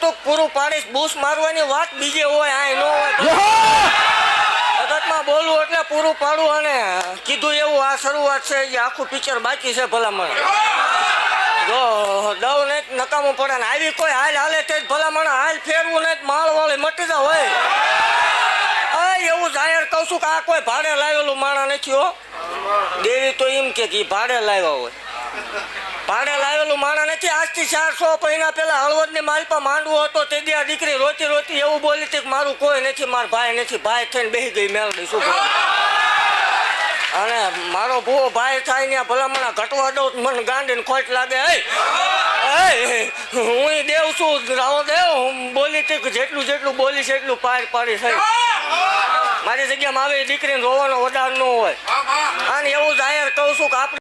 તું પૂરું પાડીશ. બૂસ મારવાની વાત બીજે હોય, આ ન હોય. જગતમાં બોલવું એટલે પૂરું પાડવું. અને કીધું એવું આ શરૂઆત છે, જે આખું પિક્ચર બાકી છે ભલામણ. જો દવ ને નકામું પડે ને આવી કોઈ હાલ હાલે તે જ ભલામણ. હાલ ફેરવું ને માળ વાળી મટી જાવ હોય. એવું જાહેર કહું છું કે આ કોઈ ભાડે લાવેલું માણા નથી હો. દેવી તો એમ કે ભાડે લાવ્યા હોય. ભાડે લાવેલું માણા નથી. આજથી 400 મહિના પેલા હળવદની માલપા માંડવો હતો તે દી આ દીકરી રોતી રોતી એવું બોલી હતી કે મારું કોઈ નથી, મારા ભાઈ નથી. ભાઈ થઈને બેસી ગઈ મેળવી. શું અને મારો ભૂવો ભાઈ થાય ને ભલામણા ઘટવા દઉં મને ગાંડીને ખોટ લાગે. હું દેવ છું, રાવો દેવ. હું બોલી હતી કે જેટલું જેટલું બોલીશ એટલું પાડી થઈ. મારી જગ્યામાં આવે દીકરીને રોવાનો વધાર ન હોય. અને એવું જાહેર કહું છું કે આપણે